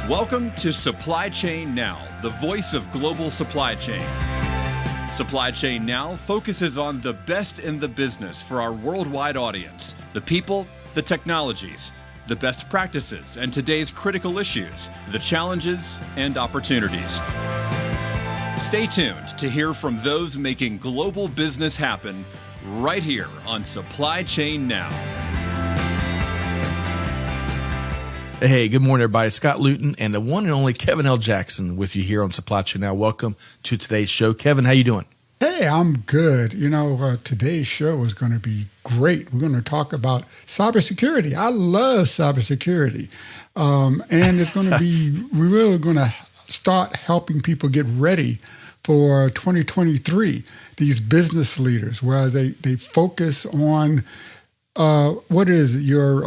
Welcome to Supply Chain Now, the voice of global supply chain. Supply Chain Now focuses on the best in the business for our worldwide audience, the people, the technologies, the best practices, and today's critical issues, the challenges and opportunities. Stay tuned to hear from those making global business happen right here on Supply Chain Now. Hey, good morning, everybody. Scott Luton and the one and only Kevin L. Jackson with you here on Supply Chain Now. Welcome to today's show. Kevin, how you doing? Hey, I'm good. Today's show is going to be great. We're going to talk about cybersecurity. I love cybersecurity. And it's going to be, we're really going to start helping people get ready for 2023. These business leaders, where they focus on what is your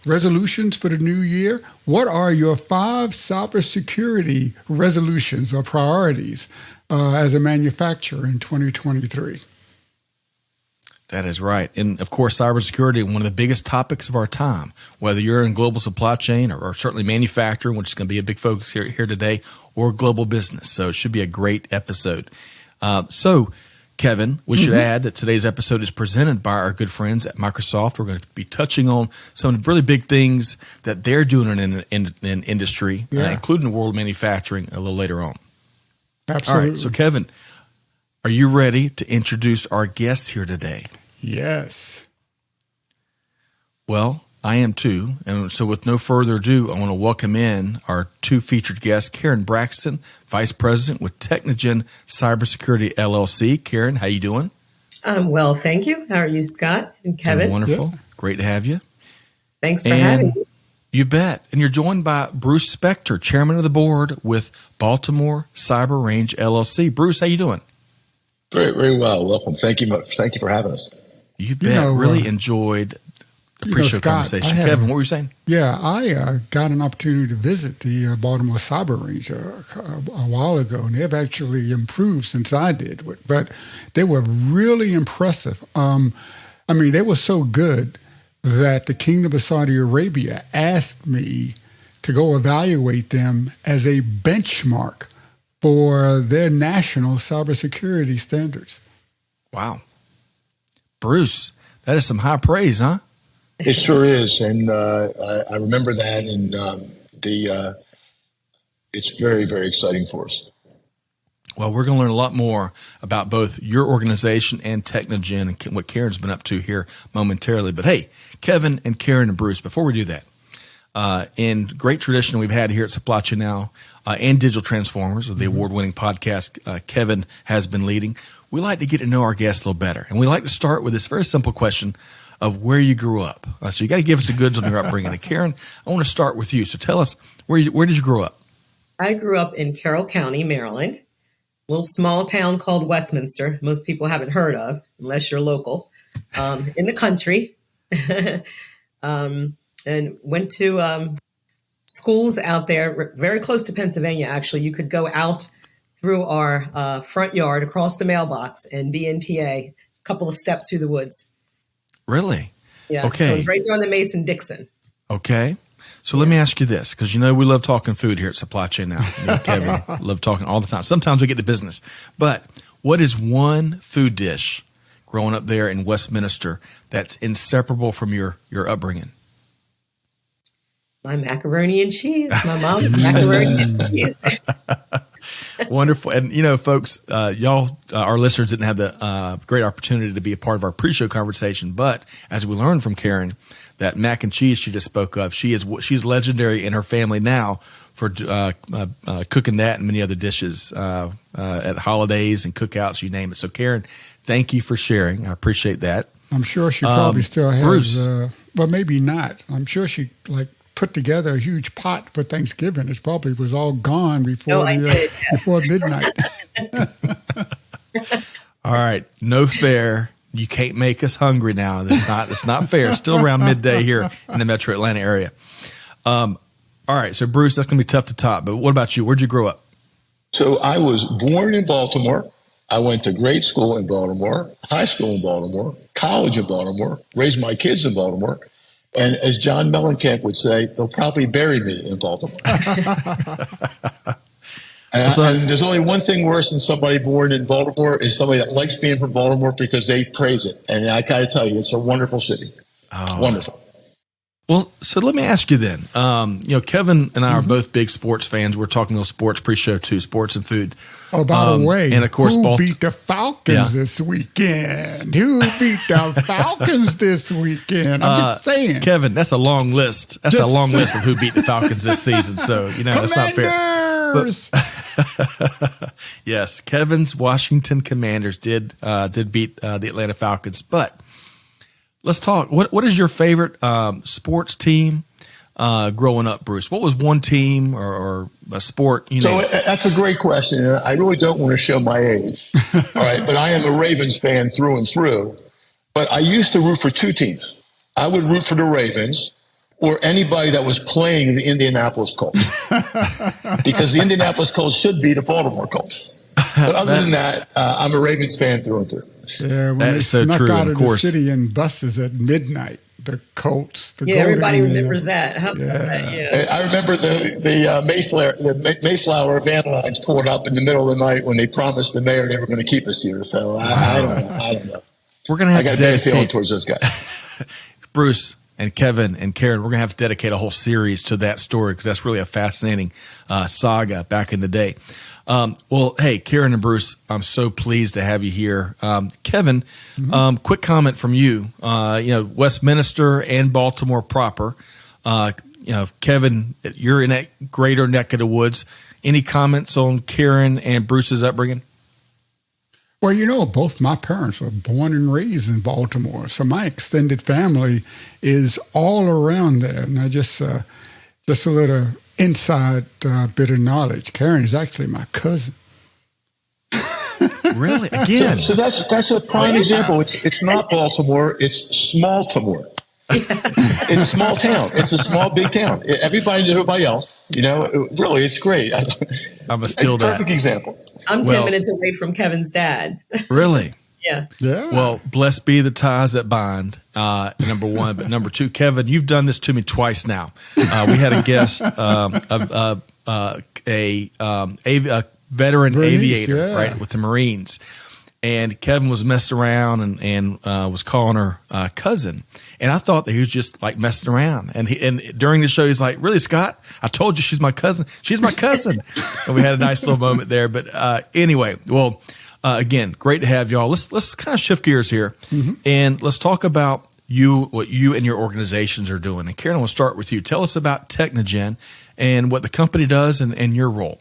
resolutions for the new year? What are your 5 cybersecurity resolutions or priorities as a manufacturer in 2023? That is right. And of course, cybersecurity, one of the biggest topics of our time, whether you're in global supply chain or certainly manufacturing, which is going to be a big focus here today, or global business. So it should be a great episode. Kevin, we should add that today's episode is presented by our good friends at Microsoft. We're going to be touching on some of the really big things that they're doing in industry, including the world of manufacturing, a little later on. Absolutely. All right, so Kevin, are you ready to introduce our guests here today? Yes. Well, I am too. And so with no further ado, I want to welcome in our 2 featured guests, Karen Braxton, Vice President with Technogen Cybersecurity LLC. Karen, how you doing? I'm well, thank you. How are you, Scott and Kevin? Doing wonderful. Yeah. Great to have you. Thanks for having me. You bet. And you're joined by Bruce Spector, Chairman of the Board with Baltimore Cyber Range LLC. Bruce, how you doing? Very, very well. Welcome. Thank you for having us. You bet. Really enjoyed the pre-show conversation. Kevin, what were you saying? Yeah, I got an opportunity to visit the Baltimore Cyber Range a while ago, and they've actually improved since I did. But they were really impressive. They were so good that the Kingdom of Saudi Arabia asked me to go evaluate them as a benchmark for their national cybersecurity standards. Wow. Bruce, that is some high praise, huh? It sure is, and I remember that, and it's very, very exciting for us. Well, we're going to learn a lot more about both your organization and Technogen and what Karen's been up to here momentarily. But hey, Kevin and Karen and Bruce, before we do that, in great tradition we've had here at Supply Chain Now and Digital Transformers, with the award-winning podcast Kevin has been leading, we like to get to know our guests a little better. And we like to start with this very simple question of where you grew up. So you got to give us the goods on your upbringing. And Karen, I want to start with you. So tell us, where did you grow up? I grew up in Carroll County, Maryland, a little small town called Westminster. Most people haven't heard of, unless you're local, in the country. And went to schools out there, very close to Pennsylvania, actually. You could go out through our front yard, across the mailbox, and be in PA, a couple of steps through the woods. Really? Yeah. Okay. So it's right there on the Mason-Dixon. Okay. So let me ask you this, because we love talking food here at Supply Chain Now. Me and Kevin love talking all the time. Sometimes we get to business. But what is one food dish growing up there in Westminster that's inseparable from your upbringing? My macaroni and cheese. My mom's macaroni and cheese. Wonderful. And, folks, y'all, our listeners didn't have the great opportunity to be a part of our pre-show conversation. But as we learned from Karen, that mac and cheese she just spoke of, she's legendary in her family now for cooking that and many other dishes at holidays and cookouts, you name it. So, Karen, thank you for sharing. I appreciate that. I'm sure she probably still has, Bruce. but maybe not. I'm sure she put together a huge pot for Thanksgiving. It probably was all gone before midnight. All right, no fair. You can't make us hungry now. It's not fair. It's still around midday here in the Metro Atlanta area. All right, so Bruce, that's gonna be tough to top. But what about you? Where'd you grow up? So I was born in Baltimore. I went to grade school in Baltimore, high school in Baltimore, college in Baltimore, raised my kids in Baltimore, And as John Mellencamp would say, they'll probably bury me in Baltimore. And there's only one thing worse than somebody born in Baltimore is somebody that likes being from Baltimore because they praise it. And I got to tell you, it's a wonderful city. Oh. Wonderful. Well, so let me ask you then. Kevin and I are both big sports fans. We're talking little sports pre-show too, sports and food. Oh, by the way, and of course, who beat the Falcons this weekend? Who beat the Falcons this weekend? I'm just saying. Kevin, that's a long list. That's a long list of who beat the Falcons this season. So, that's not fair. But, yes, Kevin's Washington Commanders did beat the Atlanta Falcons. But let's talk. What is your favorite sports team growing up, Bruce? What was one team or a sport? That's a great question. I really don't want to show my age, all right, but I am a Ravens fan through and through. But I used to root for two teams. I would root for the Ravens or anybody that was playing the Indianapolis Colts, because the Indianapolis Colts should be the Baltimore Colts. But other than that, I'm a Ravens fan through and through. Yeah, when they snuck out of the city in buses at midnight, the Colts. Everybody remembers that. How about that? Yeah. I remember the Mayflower van lines pulled up in the middle of the night when they promised the mayor they were going to keep us here. So I don't know. We're going to have I got a bad feeling towards those guys. Bruce and Kevin and Karen, we're going to have to dedicate a whole series to that story because that's really a fascinating saga back in the day. Well, hey, Karen and Bruce, I'm so pleased to have you here. Kevin, quick comment from you. Westminster and Baltimore proper. Kevin, you're in that greater neck of the woods. Any comments on Karen and Bruce's upbringing? Well, both my parents were born and raised in Baltimore, so my extended family is all around there. And I just a little inside bit of knowledge. Karen is actually my cousin. Really? Again? So that's a prime example. It's not Baltimore. It's Small-timore. It's a small town. It's a small, big town. Everybody knows everybody else. Really, it's great. I'm going to steal that. Perfect example. I'm 10 minutes away from Kevin's dad. Really? Yeah. Well, blessed be the ties that bind, number one. But number two, Kevin, you've done this to me twice now. We had a guest, a veteran aviator, right, with the Marines. And Kevin was messing around and was calling her cousin. And I thought that he was just like messing around. And during the show, he's like, "Really, Scott? I told you she's my cousin. She's my cousin." And we had a nice little moment there. But anyway, well, again, great to have y'all. Let's kind of shift gears here, and let's talk about what you and your organizations are doing. And Karen, I want to start with you. Tell us about Technogen and what the company does and your role.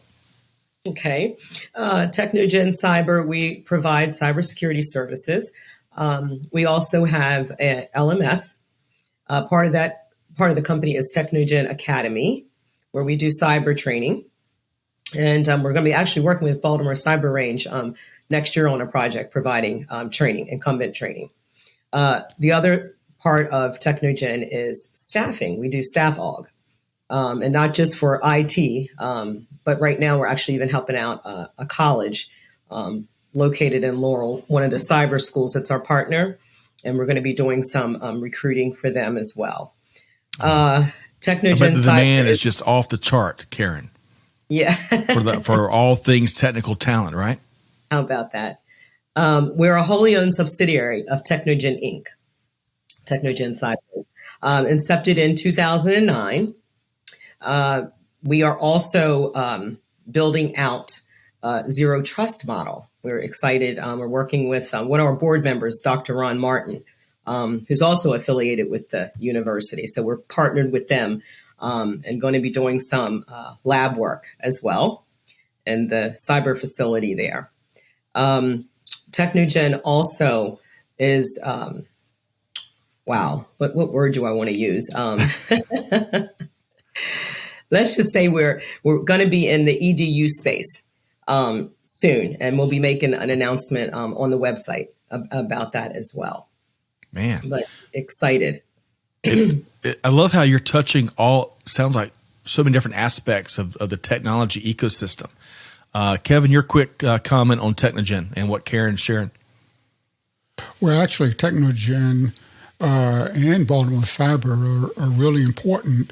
Okay. Technogen Cyber, we provide cybersecurity services. We also have a LMS. Part of the company is Technogen Academy, where we do cyber training. And we're going to be actually working with Baltimore Cyber Range next year on a project providing training, incumbent training. The other part of Technogen is staffing. We do staff aug, and not just for IT, but right now we're actually even helping out a college located in Laurel, one of the cyber schools that's our partner, and we're going to be doing some recruiting for them as well. Technogen the demand is just off the chart, Karen. Yeah. for all things technical talent, right? How about that? We're a wholly owned subsidiary of Technogen Inc., Technogen Cyber, incepted in 2009. We are also building out Zero Trust model. We're excited. We're working with one of our board members, Dr. Ron Martin, who's also affiliated with the university. So we're partnered with them and going to be doing some lab work as well in the cyber facility there. Technogen also is, what word do I want to use? Let's just say we're going to be in the EDU space soon, and we'll be making an announcement on the website about that as well. Man, but excited. I love how you're touching sounds like so many different aspects of the technology ecosystem. Kevin, your quick comment on Technogen and what Karen's sharing. Well, actually, Technogen and Baltimore Cyber are really important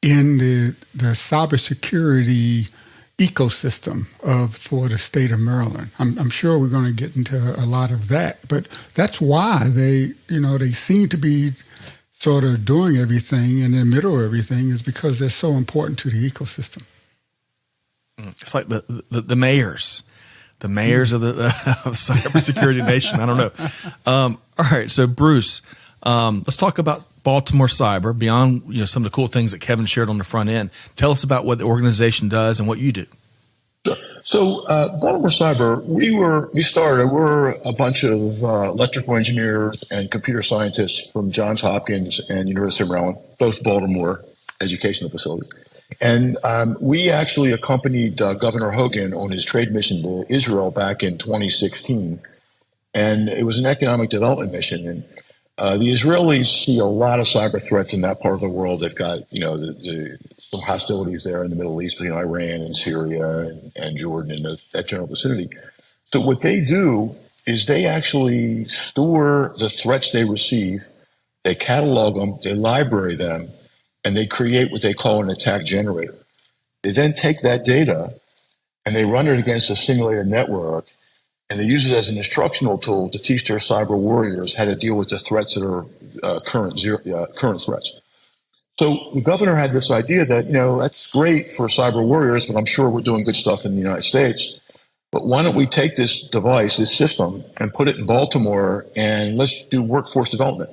in the cybersecurity ecosystem for the state of Maryland. I'm sure we're going to get into a lot of that, but that's why they seem to be sort of doing everything in the middle of everything, is because they're so important to the ecosystem. It's like the mayors. The mayors of the of cybersecurity nation. I don't know. All right, so Bruce, let's talk about Baltimore Cyber. Beyond some of the cool things that Kevin shared on the front end, tell us about what the organization does and what you do. Sure. So Baltimore Cyber, we're a bunch of electrical engineers and computer scientists from Johns Hopkins and University of Maryland, both Baltimore educational facilities. And we actually accompanied Governor Hogan on his trade mission to Israel back in 2016. And it was an economic development mission. And the Israelis see a lot of cyber threats in that part of the world. They've got, some hostilities there in the Middle East between Iran and Syria and Jordan and that general vicinity. So what they do is they actually store the threats they receive, they catalog them, they library them, and they create what they call an attack generator. They then take that data and they run it against a simulated network, and they use it as an instructional tool to teach their cyber warriors how to deal with the threats that are current threats. So the governor had this idea that, that's great for cyber warriors, but I'm sure we're doing good stuff in the United States. But why don't we take this device, this system, and put it in Baltimore, and let's do workforce development.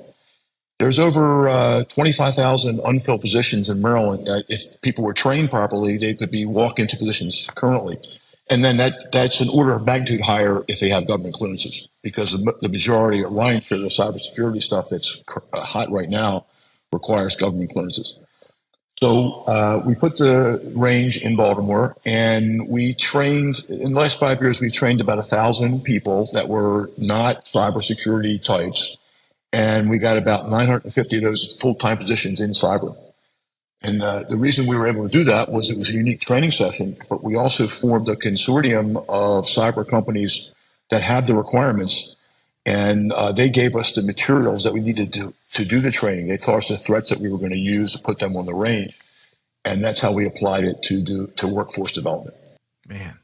There's over 25,000 unfilled positions in Maryland that if people were trained properly, they could walk into positions currently. And then that's an order of magnitude higher if they have government clearances, because the majority of lion's share of the cybersecurity stuff that's hot right now requires government clearances. So we put the range in Baltimore, and we trained, in the last 5 years, we've trained about 1,000 people that were not cybersecurity types. And we got about 950 of those full-time positions in cyber. And the reason we were able to do that was it was a unique training session, but we also formed a consortium of cyber companies that have the requirements, and they gave us the materials that we needed to do the training. They taught us the threats that we were going to use to put them on the range, and that's how we applied it to workforce development. Man,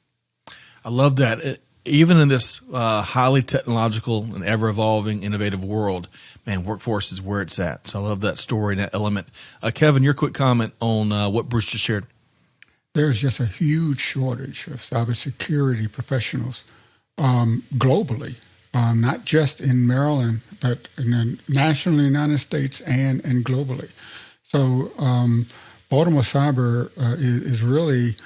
I love that. Even in this highly technological and ever-evolving, innovative world, man, workforce is where it's at. So I love that story and that element. Kevin, your quick comment on what Bruce just shared. There's just a huge shortage of cybersecurity professionals globally, not just in Maryland, but nationally in the United States and globally. So Baltimore Cyber is really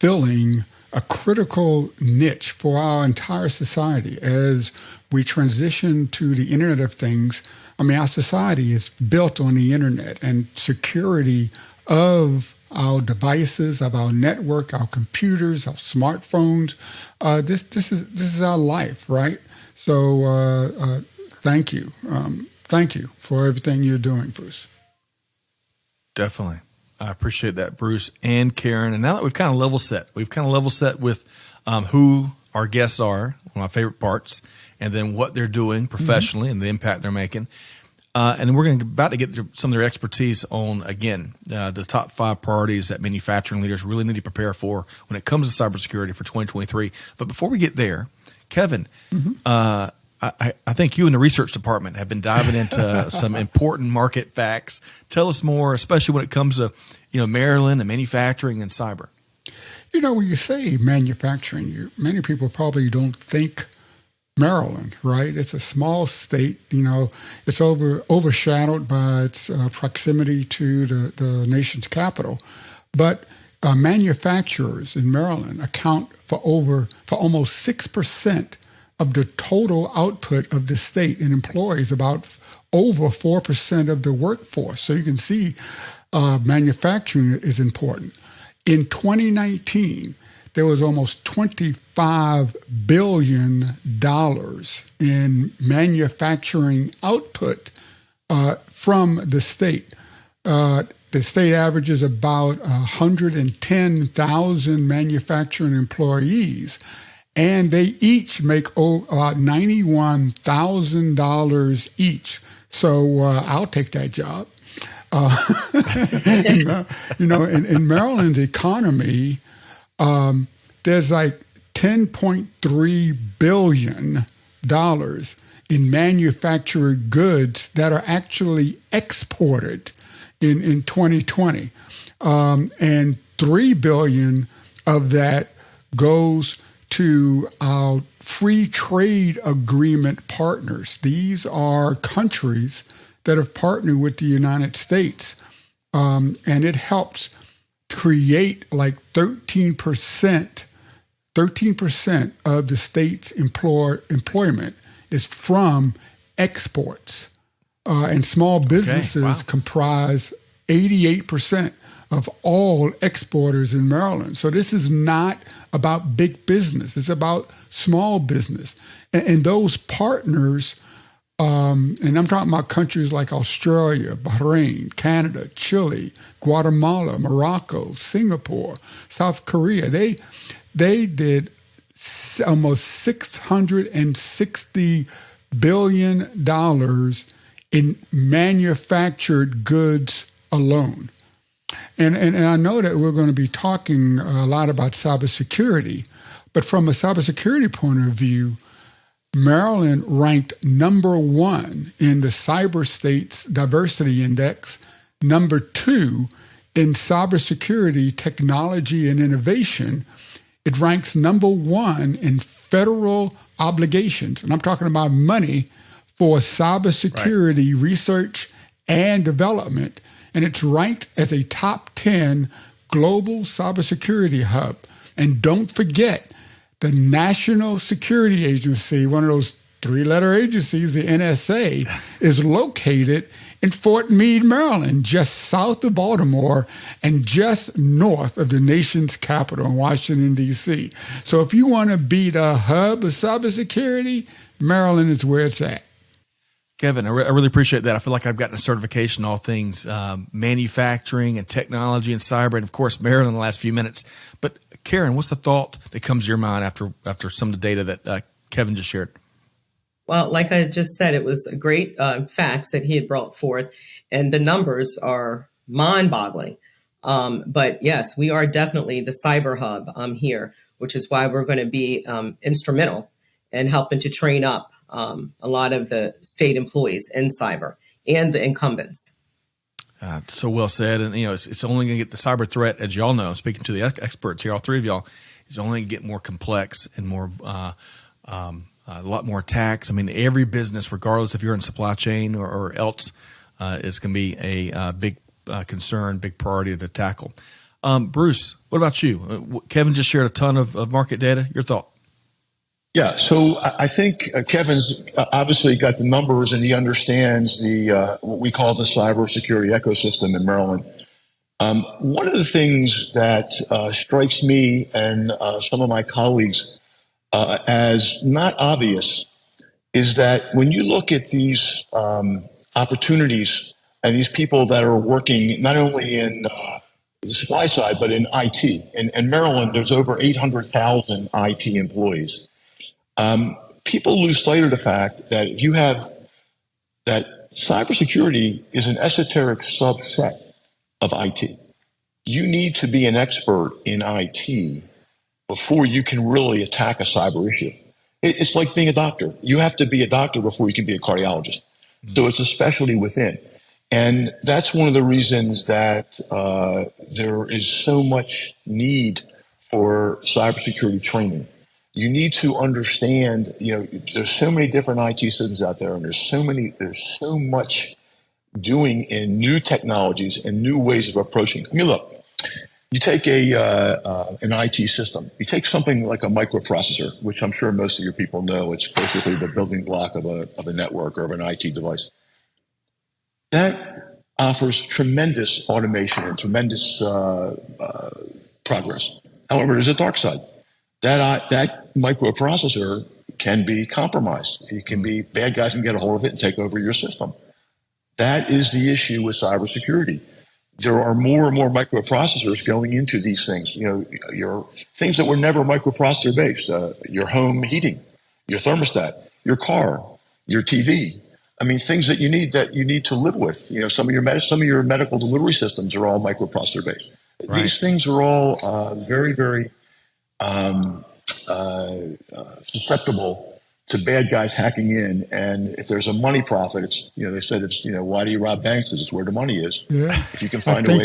filling a critical niche for our entire society as we transition to the Internet of Things. I mean, our society is built on the Internet, and security of our devices, of our network, our computers, our smartphones. This is our life, right? So thank you. Thank you for everything you're doing, Bruce. Definitely. I appreciate that, Bruce and Karen. And now that we've kind of level set with who our guests are, one of my favorite parts, and then what they're doing professionally and the impact they're making. And then we're about to get some of their expertise on, again, the top 5 priorities that manufacturing leaders really need to prepare for when it comes to cybersecurity for 2023. But before we get there, Kevin, I think you and the research department have been diving into some important market facts. Tell us more, especially when it comes to, Maryland and manufacturing and cyber. When you say manufacturing, many people probably don't think Maryland, right? It's a small state. It's overshadowed by its proximity to the nation's capital. But manufacturers in Maryland account for almost 6% of the total output of the state, and employs about over 4% of the workforce. So you can see manufacturing is important. In 2019, there was almost $25 billion in manufacturing output from the state. The state averages about 110,000 manufacturing employees. and they each make about $91,000 each. So I'll take that job. In Maryland's economy, there's like $10.3 billion in manufactured goods that are actually exported in 2020. And $3 billion of that goes to our free trade agreement partners. These are countries that have partnered with the United States. And it helps create like 13% of the state's employment is from exports. And small businesses comprise 88% of all exporters in Maryland. So this is not about big business. It's about small business. And those partners, and I'm talking about countries like Australia, Bahrain, Canada, Chile, Guatemala, Morocco, Singapore, South Korea, they did almost $660 billion in manufactured goods alone. And I know that we're going to be talking a lot about cybersecurity, but from a cybersecurity point of view, Maryland ranked number 1 in the Cyber States Diversity Index, number 2 in cybersecurity technology and innovation. It ranks number 1 in federal obligations, and I'm talking about money for cybersecurity research and development, and it's ranked as a top 10 global cybersecurity hub. And don't forget, the National Security Agency, one of those 3-letter agencies, the NSA, is located in Fort Meade, Maryland, just south of Baltimore and just north of the nation's capital in Washington, D.C. So if you want to be the hub of cybersecurity, Maryland is where it's at. Kevin, I really appreciate that. I feel like I've gotten a certification in all things manufacturing and technology and cyber, and of course, Maryland in the last few minutes. But Karen, what's the thought that comes to your mind after some of the data that Kevin just shared? Well, like I just said, it was great facts that he had brought forth, and the numbers are mind-boggling. But yes, we are definitely the cyber hub here, which is why we're going to be instrumental in helping to train up a lot of the state employees in cyber and the incumbents. So well said. And, it's only going to get the cyber threat, as y'all know, speaking to the experts here, all three of y'all, is only going to get more complex and more a lot more attacks. I mean, every business, regardless if you're in supply chain or else, is going to be a big concern, big priority to tackle. Bruce, what about you? Kevin just shared a ton of market data. Your thought? Yeah, so I think Kevin's obviously got the numbers and he understands the what we call the cybersecurity ecosystem in Maryland. One of the things that strikes me and some of my colleagues as not obvious is that when you look at these opportunities and these people that are working not only in the supply side, but in IT. In Maryland, there's over 800,000 IT employees. People lose sight of the fact that if you have that cybersecurity is an esoteric subset of IT. You need to be an expert in IT before you can really attack a cyber issue. It's like being a doctor. You have to be a doctor before you can be a cardiologist. So it's a specialty within. And that's one of the reasons that there is so much need for cybersecurity training. You need to understand, there's so many different IT systems out there, and there's so much doing in new technologies and new ways of approaching. I mean, look, you take an IT system. You take something like a microprocessor, which I'm sure most of your people know. It's basically the building block of a network or of an IT device. That offers tremendous automation and tremendous progress. However, there's a dark side. That microprocessor can be compromised. It can be bad guys can get a hold of it and take over your system. That is the issue with cybersecurity. there are more and more microprocessors going into these things. Your things that were never microprocessor based. Your home heating, your thermostat, your car, your TV. I mean, things that you need to live with. Some of your medical delivery systems are all microprocessor based. Right. These things are all very, very susceptible to bad guys hacking in. And if there's a money profit, they said why do you rob banks? Because it's where the money is. Yeah. If you can find a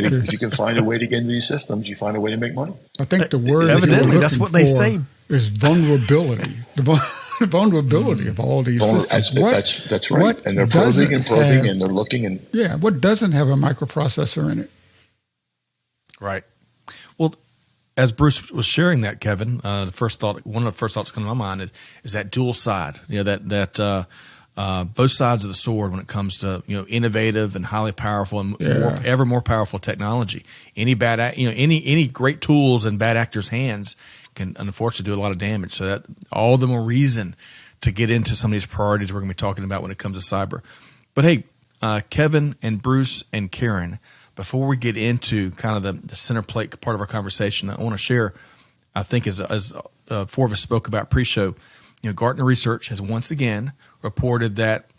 way to get into these systems, you find a way to make money. I think the word evidently that's what they say is vulnerability. The vulnerability of all these systems. That's right. And they're probing and they're looking and what doesn't have a microprocessor in it? Right. Well, as Bruce was sharing that, Kevin, one of the first thoughts coming to my mind is that dual side. That both sides of the sword when it comes to innovative and highly powerful and ever more powerful technology. Any any great tools in bad actors' hands can unfortunately do a lot of damage. So that all the more reason to get into some of these priorities we're going to be talking about when it comes to cyber. But hey, Kevin and Bruce and Karen, before we get into kind of the center plate part of our conversation, I want to share, I think as four of us spoke about pre-show, Gartner Research has once again reported that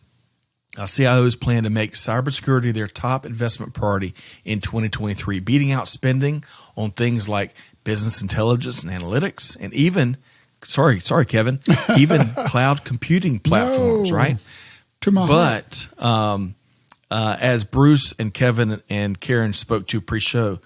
CIOs plan to make cybersecurity their top investment priority in 2023, beating out spending on things like business intelligence and analytics, and even, sorry, Kevin, even cloud computing platforms, right? To my heart. As Bruce and Kevin and Karen spoke to pre-show,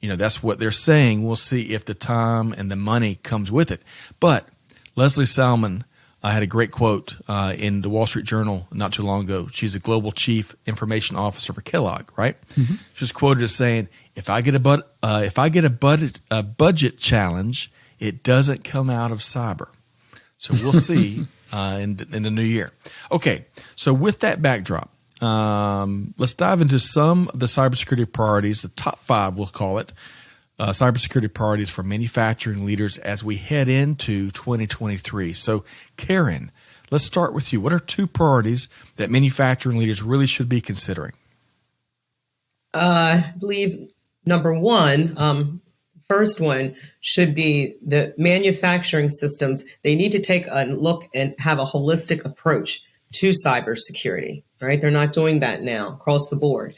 that's what they're saying. We'll see if the time and the money comes with it. But Leslie Salmon had a great quote in the Wall Street Journal not too long ago. She's a global chief information officer for Kellogg, right? Mm-hmm. She's quoted as saying, "If I get a budget challenge, it doesn't come out of cyber." So we'll see in the new year. Okay, so with that backdrop, let's dive into some of the cybersecurity priorities, the top 5, we'll call it, cybersecurity priorities for manufacturing leaders as we head into 2023. So, Karen, let's start with you. What are 2 priorities that manufacturing leaders really should be considering? I believe number 1, first one should be the manufacturing systems. They need to take a look and have a holistic approach to cybersecurity, right? They're not doing that now across the board.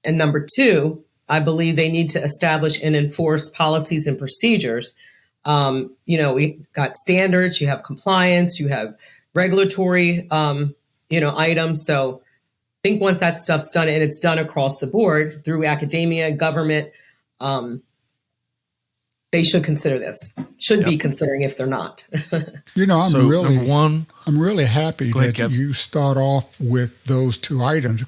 And number 2, I believe they need to establish and enforce policies and procedures. We got standards, you have compliance, you have regulatory, items. So I think once that stuff's done and it's done across the board through academia, government, they should consider this. Should be considering if they're not. I'm really happy ahead, that Kev. you start off with those 2 items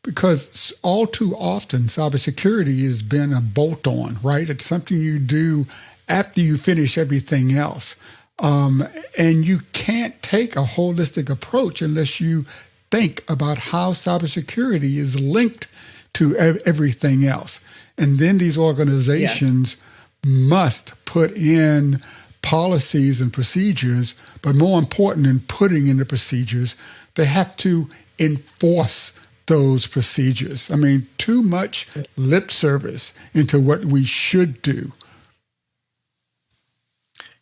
because all too often cybersecurity has been a bolt-on, right? It's something you do after you finish everything else. And you can't take a holistic approach unless you think about how cybersecurity is linked to everything else. And then these organizations must put in policies and procedures, but more important than putting in the procedures, they have to enforce those procedures. I mean, too much lip service into what we should do.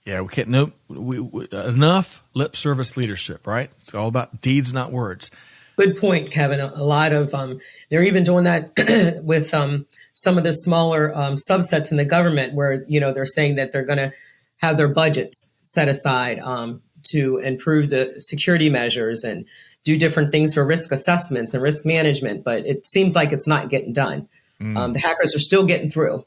Yeah, we can't enough lip service leadership, right? It's all about deeds, not words. Good point, Kevin. A lot of they're even doing that with some of the smaller subsets in the government, where they're saying that they're going to have their budgets set aside to improve the security measures and do different things for risk assessments and risk management. But it seems like it's not getting done. The hackers are still getting through.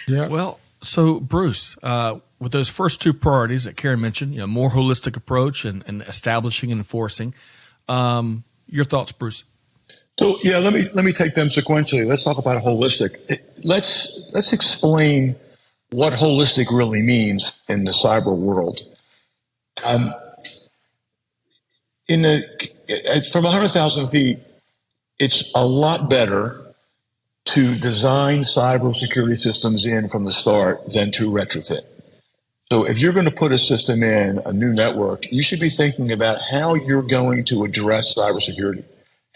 Yeah. Well, so Bruce, with those first 2 priorities that Karen mentioned, more holistic approach and establishing and enforcing. Your thoughts, Bruce? So let me take them sequentially. Let's talk about holistic. Let's explain what holistic really means in the cyber world. From 100,000 feet, it's a lot better to design cybersecurity systems in from the start than to retrofit. So if you're going to put a system in, a new network, you should be thinking about how you're going to address cybersecurity.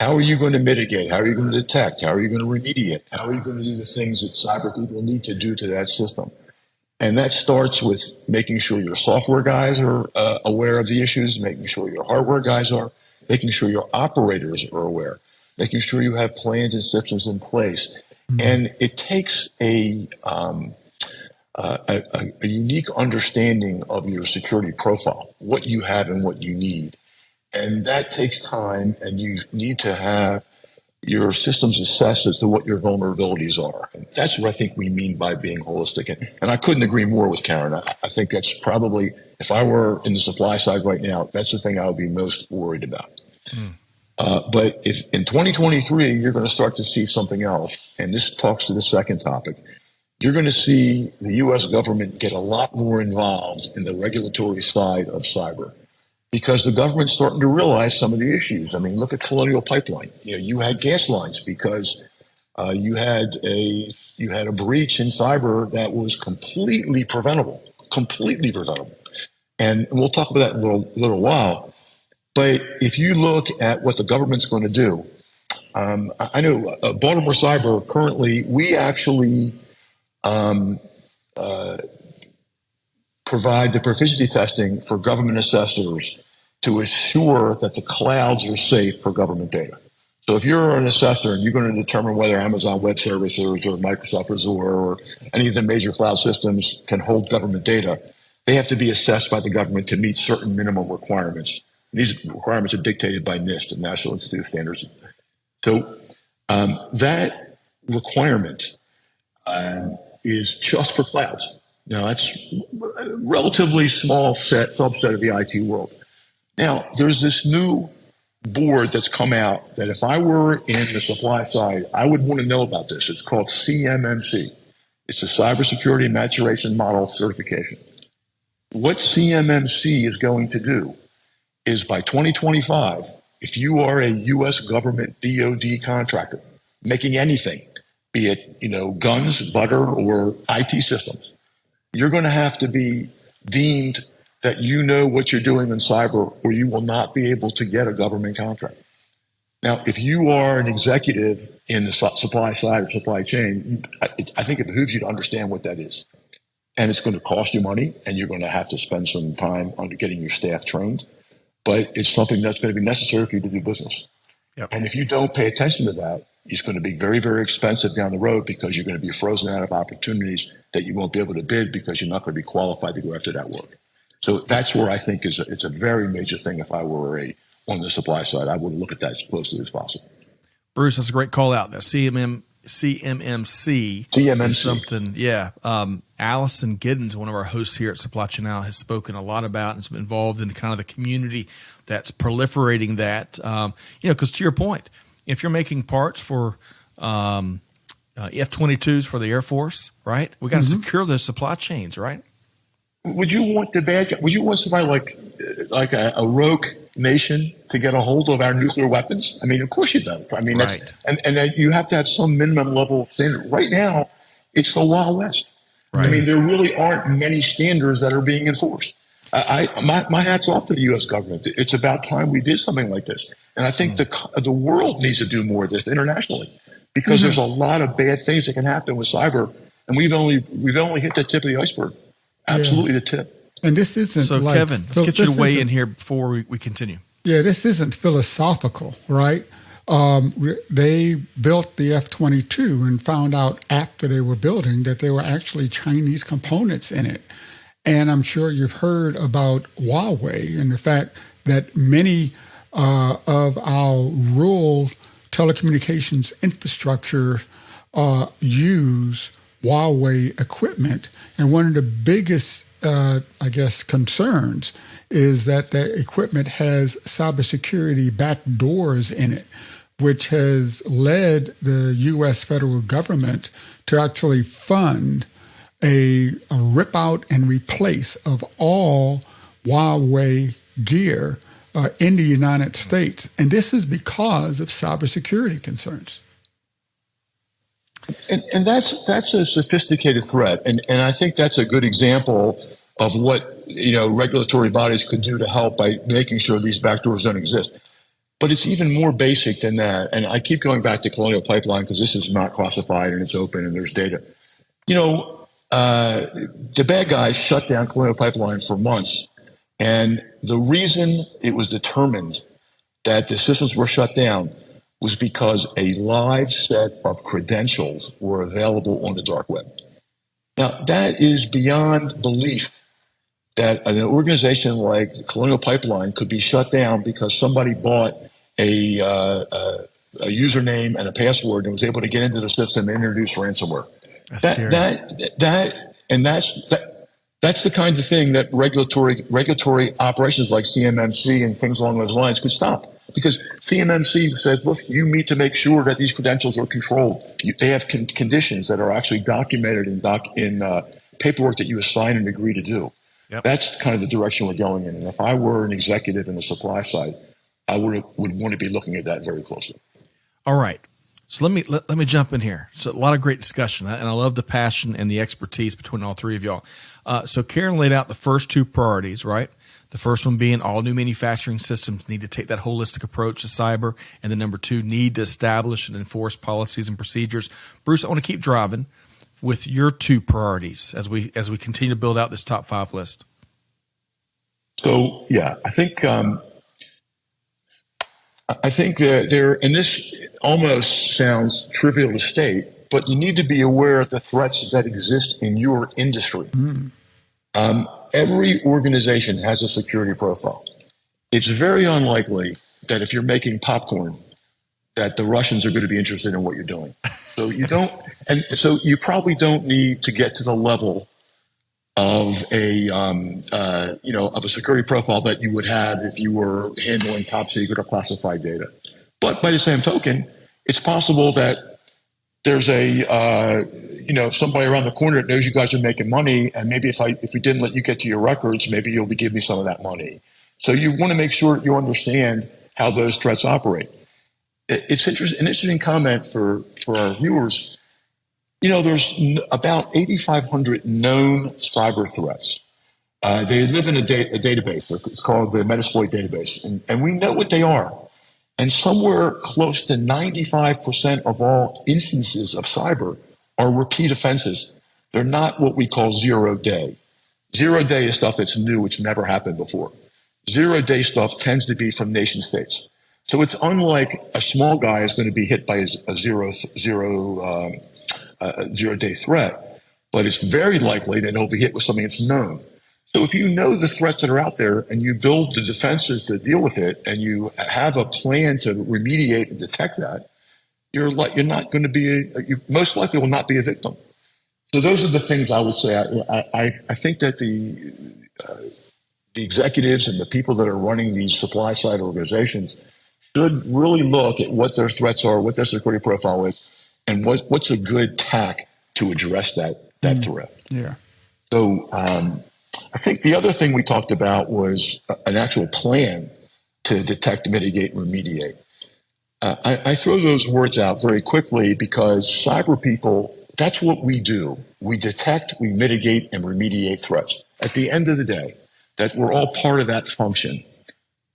How are you going to mitigate? How are you going to detect? How are you going to remediate? How are you going to do the things that cyber people need to do to that system? And that starts with making sure your software guys are aware of the issues, making sure your hardware guys are, making sure your operators are aware, making sure you have plans and systems in place. And it takes a unique understanding of your security profile, what you have and what you need. And that takes time, and you need to have your systems assessed as to what your vulnerabilities are. And that's what I think we mean by being holistic. And I couldn't agree more with Karen. I think that's probably, if I were in the supply side right now, that's the thing I would be most worried about. But if in 2023, you're going to start to see something else, and this talks to the second topic, you're going to see the U.S. government get a lot more involved in the regulatory side of cyber, because the government's starting to realize some of the issues. I mean, look at Colonial Pipeline. You had gas lines because you had a breach in cyber that was completely preventable. And we'll talk about that in a little while. But if you look at what the government's going to do, I know Baltimore Cyber currently, we actually provide the proficiency testing for government assessors to assure that the clouds are safe for government data. So if you're an assessor and you're going to determine whether Amazon Web Services or Microsoft Azure or any of the major cloud systems can hold government data, they have to be assessed by the government to meet certain minimum requirements. These requirements are dictated by NIST, the National Institute of Standards. So that requirement is just for clouds. Now, that's a relatively small subset of the IT world. Now, there's this new board that's come out that if I were in the supply side, I would want to know about this. It's called CMMC. It's a Cybersecurity Maturation Model Certification. What CMMC is going to do is by 2025, if you are a U.S. government DoD contractor making anything, be it guns, butter, or IT systems, you're going to have to be deemed that you know what you're doing in cyber, or you will not be able to get a government contract. Now, if you are an executive in the supply side or supply chain, I think it behooves you to understand what that is. And it's going to cost you money, and you're going to have to spend some time on getting your staff trained. But it's something that's going to be necessary for you to do business. Yep. And if you don't pay attention to that, it's going to be very, very expensive down the road, because you're going to be frozen out of opportunities that you won't be able to bid because you're not going to be qualified to go after that work. So that's where I think it's a very major thing. If I were on the supply side, I would look at that as closely as possible. Bruce, that's a great call out. That CMMC is something. Yeah. Allison Giddens, one of our hosts here at Supply Chain Now, has spoken a lot about and has been involved in kind of the community that's proliferating that. Because to your point, if you're making parts for F-22s for the Air Force, right? We got to secure those supply chains, right? Would you want would you want somebody like a rogue nation to get a hold of our nuclear weapons? I mean, of course you don't. I mean, right. And you have to have some minimum level of standard. Right now, it's the Wild West. Right. I mean, there really aren't many standards that are being enforced. My hat's off to the U.S. government. It's about time we did something like this. And I think the world needs to do more of this internationally, because there's a lot of bad things that can happen with cyber, and we've only hit the tip of the iceberg. Absolutely, the tip. And this isn't so, Kevin, let's get you to weigh in here before we continue. Yeah, this isn't philosophical, right? They built the F-22 and found out after they were building that there were actually Chinese components in it. And I'm sure you've heard about Huawei and the fact that many of our rural telecommunications infrastructure use Huawei equipment. And one of the biggest, concerns is that the equipment has cybersecurity backdoors in it, which has led the U.S. federal government to actually fund a rip out and replace of all Huawei gear in the United States. And this is because of cybersecurity concerns. And that's a sophisticated threat. And I think that's a good example of what, regulatory bodies could do to help by making sure these backdoors don't exist. But it's even more basic than that. And I keep going back to Colonial Pipeline because this is not classified and it's open and there's data. The bad guys shut down Colonial Pipeline for months. And the reason it was determined that the systems were shut down was because a live set of credentials were available on the dark web. Now, that is beyond belief that an organization like Colonial Pipeline could be shut down because somebody bought a username and a password and was able to get into the system and introduce ransomware. That's the kind of thing that regulatory operations like CMMC and things along those lines could stop. Because CMMC says, look, you need to make sure that these credentials are controlled. They have conditions that are actually documented in paperwork that you assign and agree to do. Yep. That's kind of the direction we're going in. And if I were an executive in the supply side, I would want to be looking at that very closely. All right. So let me jump in here. So a lot of great discussion, and I love the passion and the expertise between all three of y'all. So Karen laid out the first two priorities, right? The first one being all new manufacturing systems need to take that holistic approach to cyber, and then number two, need to establish and enforce policies and procedures. Bruce, I want to keep driving with your two priorities as we continue to build out this top 5 list. So yeah, I think that there, and this almost sounds trivial to state, but you need to be aware of the threats that exist in your industry. Every organization has a security profile. It's very unlikely that if you're making popcorn, that the Russians are going to be interested in what you're doing. So you probably don't need to get to the level of a security profile that you would have if you were handling top secret or classified data. But by the same token, it's possible that there's somebody around the corner that knows you guys are making money, and maybe if we didn't let you get to your records, maybe you'll be giving me some of that money. So you want to make sure you understand how those threats operate. It's an interesting comment for our viewers. There's about 8,500 known cyber threats. They live in a database. It's called the Metasploit database, and we know what they are. And somewhere close to 95% of all instances of cyber are repeat offenses. They're not what we call 0 day. 0 day is stuff that's new, it's never happened before. 0 day stuff tends to be from nation states. So it's unlike a small guy is going to be hit by a zero day threat, but it's very likely that he'll be hit with something that's known. So if you know the threats that are out there and you build the defenses to deal with it and you have a plan to remediate and detect that, you're not going to be you most likely will not be a victim. So those are the things I would say. I think that the executives and the people that are running these supply side organizations should really look at what their threats are, what their security profile is, and what's a good tack to address that threat. Yeah. So I think the other thing we talked about was an actual plan to detect, mitigate, and remediate. I throw those words out very quickly because cyber people, that's what we do. We detect, we mitigate, and remediate threats. At the end of the day, that we're all part of that function.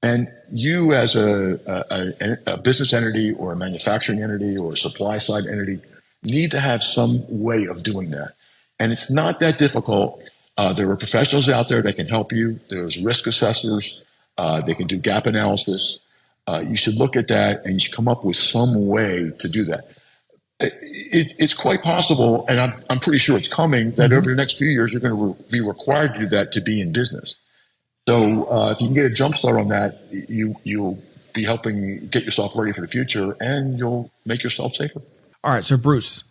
And you as a business entity or a manufacturing entity or a supply side entity need to have some way of doing that. And it's not that difficult. There are professionals out there that can help you. There's risk assessors. They can do gap analysis. You should look at that and you should come up with some way to do that. It's quite possible, and I'm pretty sure it's coming, that over the next few years, you're going to be required to do that to be in business. So if you can get a jump start on that, you'll be helping get yourself ready for the future, and you'll make yourself safer. All right. So, Bruce,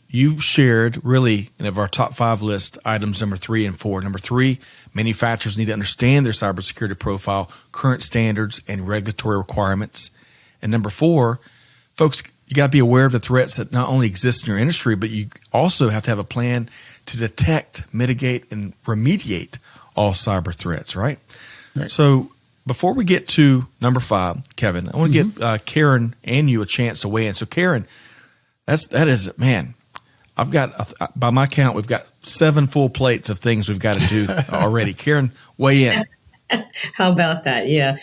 you shared really of our top 5 list items number 3 and 4. Number 3, manufacturers need to understand their cybersecurity profile, current standards, and regulatory requirements. And number 4, folks, you got to be aware of the threats that not only exist in your industry, but you also have to have a plan to detect, mitigate, and remediate all cyber threats, right? So before we get to number 5, Kevin, I want to get Karen and you a chance to weigh in. So Karen, that is, man, I've got, by my count, we've got 7 full plates of things we've got to do already. Karen, weigh in. How about that? Yeah.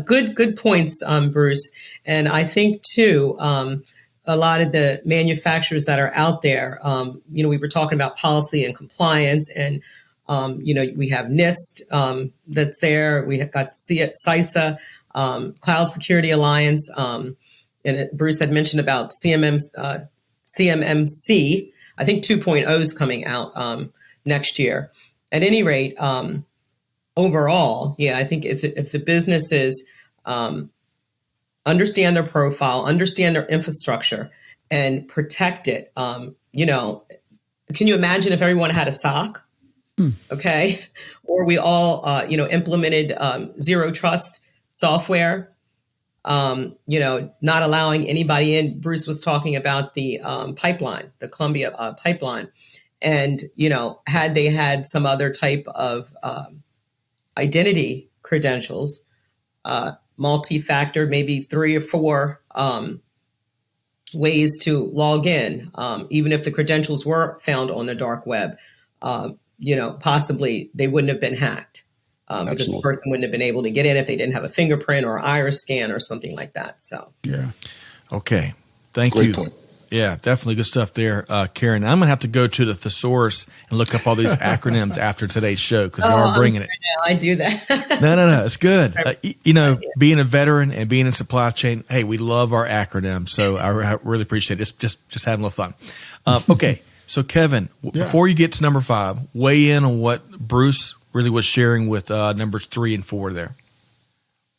Good points, Bruce. And I think too, a lot of the manufacturers that are out there, we were talking about policy and compliance, and we have NIST that's there. We have got CISA, Cloud Security Alliance, and Bruce had mentioned about CMMC. I think 2.0 is coming out next year. At any rate, overall, yeah, I think if the businesses understand their profile, understand their infrastructure, and protect it, can you imagine if everyone had a SOC? Okay, or we all, implemented zero trust software. Not allowing anybody in. Bruce was talking about the pipeline, the Columbia pipeline, and had they had some other type of identity credentials, multi-factor, maybe 3 or 4 ways to log in, even if the credentials were found on the dark web, possibly they wouldn't have been hacked because the person wouldn't have been able to get in if they didn't have a fingerprint or iris scan or something like that. So, yeah. Okay. Thank Great you. point. Yeah, definitely good stuff there, Karen. I'm going to have to go to the thesaurus and look up all these acronyms after today's show because you are bringing it. I do that. No, it's good. Being a veteran and being in supply chain, hey, we love our acronyms, so I really appreciate it. Just having a little fun. Okay, so Kevin, before you get to number 5, weigh in on what Bruce really was sharing with numbers 3 and 4 there.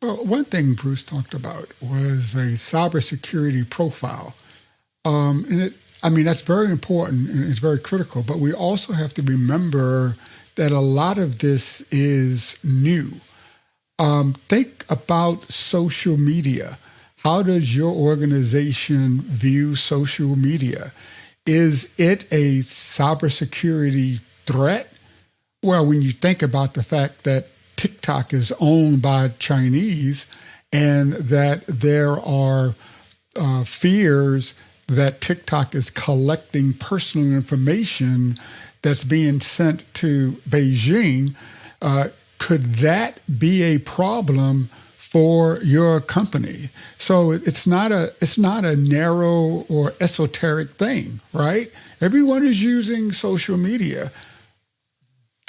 Well, one thing Bruce talked about was a cybersecurity profile. That's very important and it's very critical, but we also have to remember that a lot of this is new. Think about social media. How does your organization view social media? Is it a cybersecurity threat? Well, when you think about the fact that TikTok is owned by Chinese and that there are fears that TikTok is collecting personal information that's being sent to Beijing, could that be a problem for your company? So it's not a narrow or esoteric thing, right? Everyone is using social media.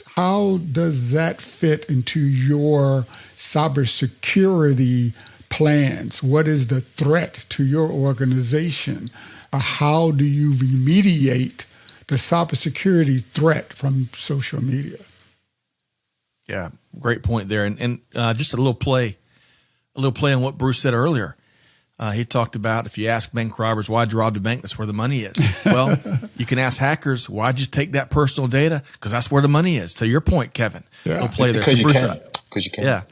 How does that fit into your cybersecurity plans? What is the threat to your organization? How do you remediate the cybersecurity threat from social media? Yeah, great point there. And just a little play on what Bruce said earlier. He talked about if you ask bank robbers, why'd you rob the bank? That's where the money is. Well, you can ask hackers, why'd you take that personal data? Because that's where the money is. To your point, Kevin. Yeah. We'll play there. Because you can. Yeah.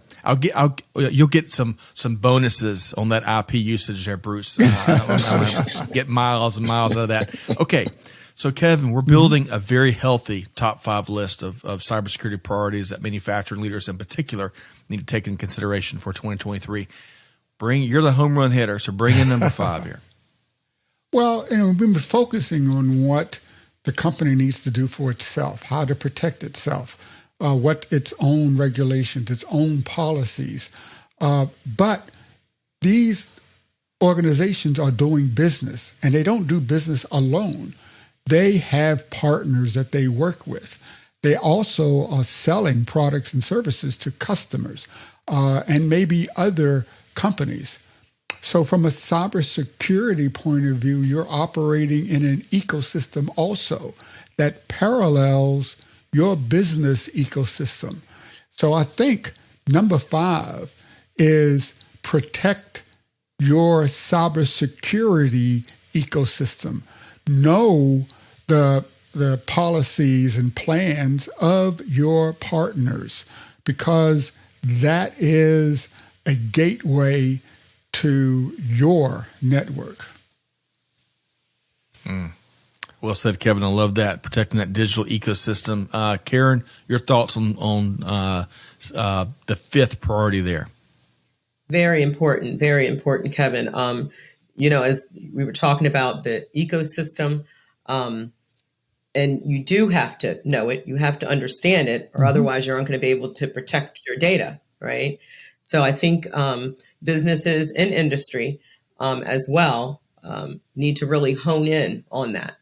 You'll get some bonuses on that IP usage there, Bruce. I'll get miles and miles out of that. Okay, so Kevin, we're building a very healthy top 5 list of cybersecurity priorities that manufacturing leaders in particular need to take into consideration for 2023. You're the home run hitter, so bring in number 5 here. Well, we've been focusing on what the company needs to do for itself, how to protect itself. What its own regulations, its own policies. But these organizations are doing business, and they don't do business alone. They have partners that they work with. They also are selling products and services to customers and maybe other companies. So from a cybersecurity point of view, you're operating in an ecosystem also that parallels your business ecosystem. So I think number 5 is protect your cybersecurity ecosystem. Know the policies and plans of your partners, because that is a gateway to your network. Well said, Kevin. I love that, protecting that digital ecosystem. Karen, your thoughts on the 5th priority there? Very important, Kevin. As we were talking about the ecosystem, And you do have to know it. You have to understand it, or otherwise you aren't going to be able to protect your data, right? So I think businesses and industry as well need to really hone in on that.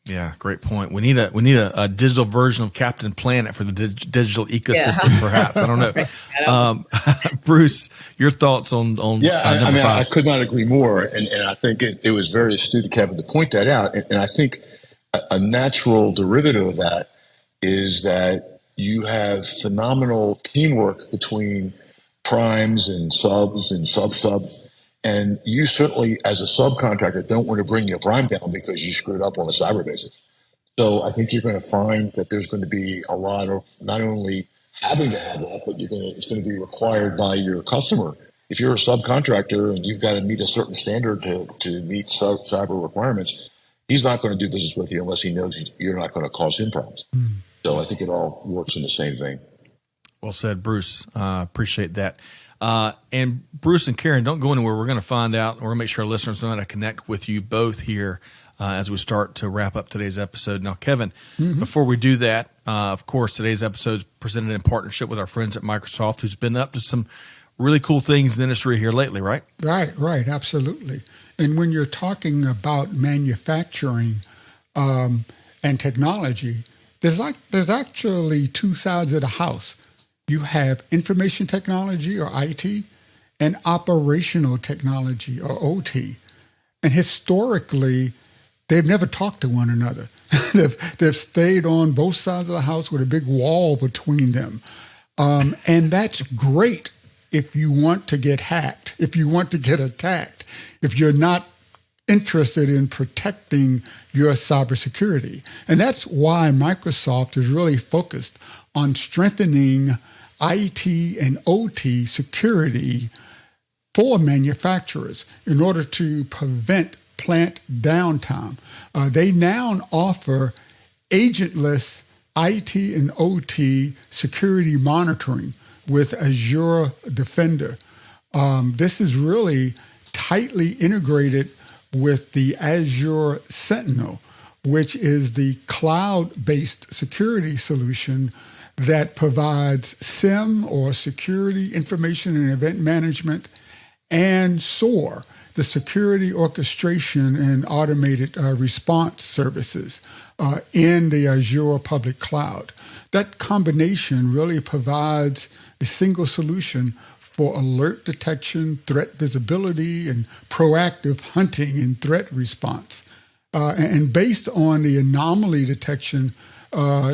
Yeah, great point. We need a digital version of Captain Planet for the digital ecosystem, perhaps. I don't know. Bruce, your thoughts on I number 5? I could not agree more, and I think it was very astute of Kevin to point that out. And I think a natural derivative of that is that you have phenomenal teamwork between primes and subs and sub-subs. And you certainly, as a subcontractor, don't want to bring your prime down because you screwed up on a cyber basis. So I think you're going to find that there's going to be a lot of not only having to have that, but it's going to be required by your customer. If you're a subcontractor and you've got to meet a certain standard to meet cyber requirements, he's not going to do business with you unless he knows you're not going to cause him problems. So I think it all works in the same vein. Well said, Bruce. Appreciate that. And Bruce and Karen, don't go anywhere. We're going to find out. We're going to make sure our listeners know how to connect with you both here as we start to wrap up today's episode. Now, Kevin, before we do that, of course, today's episode is presented in partnership with our friends at Microsoft, who's been up to some really cool things in the industry here lately, right? Right, absolutely. And when you're talking about manufacturing and technology, there's actually two sides of the house. You have information technology, or IT, and operational technology, or OT. And historically, they've never talked to one another. They've stayed on both sides of the house with a big wall between them. And that's great if you want to get hacked, if you want to get attacked, if you're not interested in protecting your cybersecurity. And that's why Microsoft is really focused on strengthening IT and OT security for manufacturers in order to prevent plant downtime. They now offer agentless IT and OT security monitoring with Azure Defender. This is really tightly integrated with the Azure Sentinel, which is the cloud-based security solution that provides SIEM, or security information and event management, and SOAR, the security orchestration and automated response services in the Azure public cloud. That combination really provides a single solution for alert detection, threat visibility, and proactive hunting and threat response. And based on the anomaly detection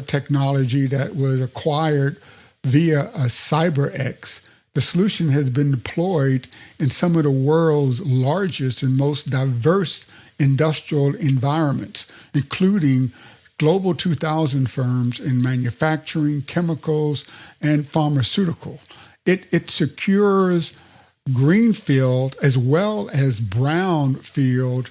technology that was acquired via a CyberX, the solution has been deployed in some of the world's largest and most diverse industrial environments, including Global 2000 firms in manufacturing, chemicals, and pharmaceutical. It secures greenfield as well as brownfield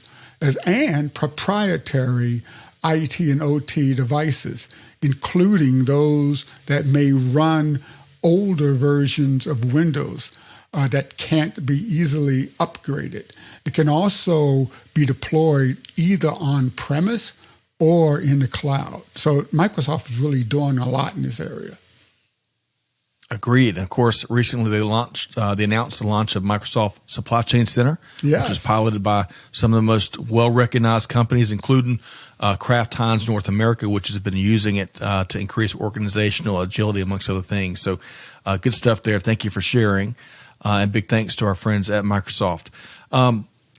and proprietary IT and OT devices, including those that may run older versions of Windows that can't be easily upgraded. It can also be deployed either on-premise or in the cloud. So Microsoft is really doing a lot in this area. Agreed. And of course, recently they announced the launch of Microsoft Supply Chain Center, which is piloted by some of the most well-recognized companies, including Kraft Heinz North America, which has been using it to increase organizational agility, amongst other things. So good stuff there. Thank you for sharing. And big thanks to our friends at Microsoft.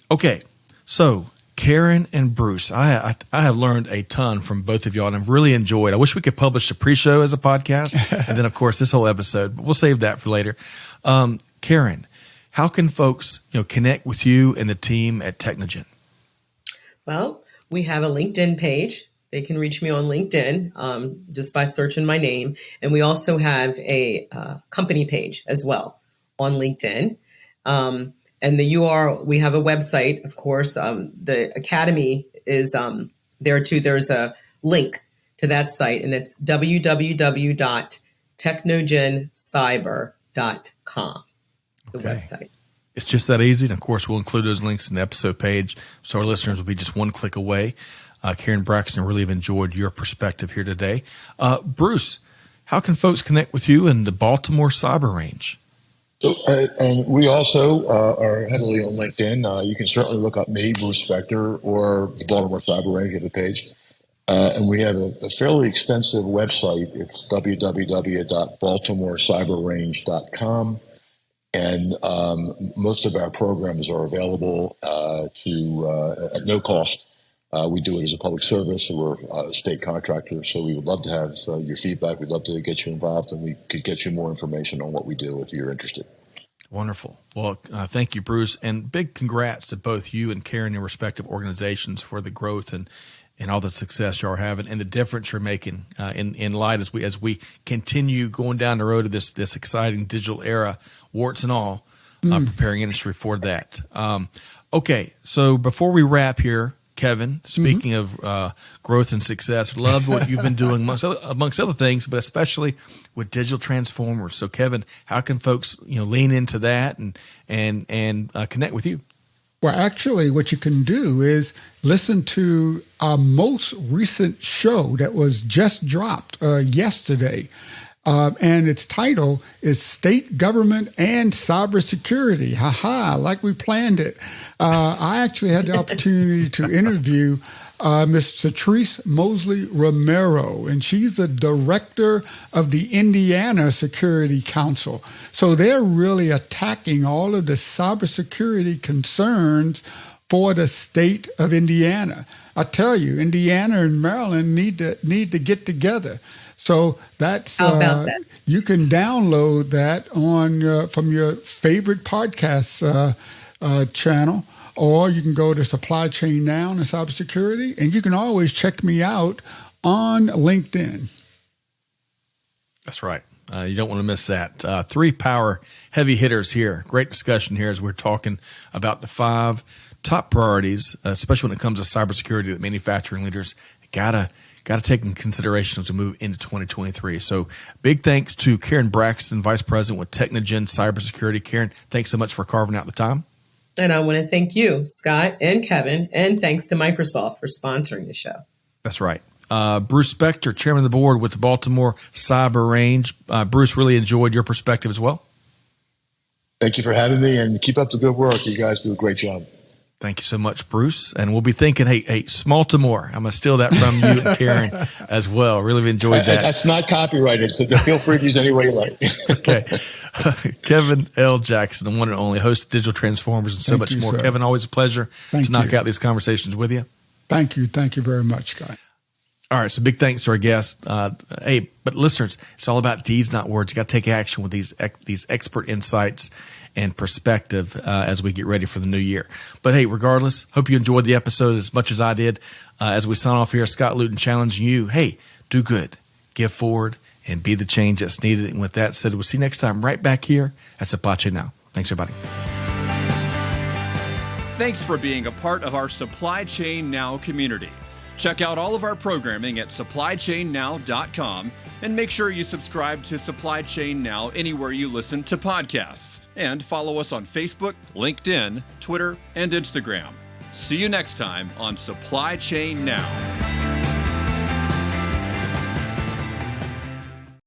Okay, so Karen and Bruce, I have learned a ton from both of y'all, and I've really enjoyed. I wish we could publish the pre-show as a podcast, and then of course this whole episode. But we'll save that for later. Karen, how can folks connect with you and the team at Technogen? Well, we have a LinkedIn page. They can reach me on LinkedIn just by searching my name, and we also have a company page as well on LinkedIn. And we have a website, of course. The Academy is there too. There's a link to that site, and it's www.technogencyber.com, the website. It's just that easy. And of course, we'll include those links in the episode page, so our listeners will be just one click away. Karen Braxton, really have enjoyed your perspective here today. Bruce, how can folks connect with you in the Baltimore Cyber Range? So, and we also are heavily on LinkedIn. You can certainly look up me, Bruce Spector, or the Baltimore Cyber Range at the page. And we have a fairly extensive website. It's www.baltimorecyberrange.com. And most of our programs are available at no cost. We do it as a public service. We're a state contractor, so we would love to have your feedback. We'd love to get you involved, and we could get you more information on what we do if you're interested. Wonderful. Well, thank you, Bruce, and big congrats to both you and Karen, your respective organizations, for the growth and all the success you're having and the difference you're making in light as we continue going down the road of this exciting digital era, warts and all, preparing industry for that. Okay, so before we wrap here, Kevin, speaking of growth and success, love what you've been doing amongst other things, but especially with digital transformers. So, Kevin, how can folks lean into that and connect with you? Well, actually, what you can do is listen to our most recent show that was just dropped yesterday. And its title is State Government and Cybersecurity. Like we planned it. I actually had the opportunity to interview Ms. Cetrice Mosley Romero, and she's the director of the Indiana Security Council. So they're really attacking all of the cybersecurity concerns for the state of Indiana. I tell you, Indiana and Maryland need to get together. So that's how about that? You can download that on from your favorite podcast channel, or you can go to Supply Chain Now and Cybersecurity, and you can always check me out on LinkedIn. That's right. You don't want to miss that. 3 power heavy hitters here. Great discussion here as we're talking about the 5 top priorities, especially when it comes to cybersecurity, that manufacturing leaders gotta take in consideration as we move into 2023. So big thanks to Karen Braxton, Vice President with Technogen Cybersecurity. Karen, thanks so much for carving out the time. And I want to thank you, Scott and Kevin, and thanks to Microsoft for sponsoring the show. That's right. Bruce Spector, Chairman of the Board with the Baltimore Cyber Range. Bruce, really enjoyed your perspective as well. Thank you for having me, and keep up the good work. You guys do a great job. Thank you so much, Bruce. And we'll be thinking, hey, Smaltimore. I'm going to steal that from you and Karen as well. Really enjoyed that. That's not copyrighted, so feel free to use any way you like. Okay. Kevin L. Jackson, the one and only host of Digital Transformers and so much more. Sir. Kevin, always a pleasure to knock out these conversations with you. Thank you. Thank you very much, Guy. All right, so big thanks to our guests. But listeners, it's all about deeds, not words. You got to take action with these expert insights and perspective as we get ready for the new year. But hey, regardless, hope you enjoyed the episode as much as I did. As we sign off here, Scott Luton challenging you, hey, do good, give forward, and be the change that's needed. And with that said, we'll see you next time right back here at Supply Chain Now. Thanks, everybody. Thanks for being a part of our Supply Chain Now community. Check out all of our programming at supplychainnow.com and make sure you subscribe to Supply Chain Now anywhere you listen to podcasts. And follow us on Facebook, LinkedIn, Twitter, and Instagram. See you next time on Supply Chain Now.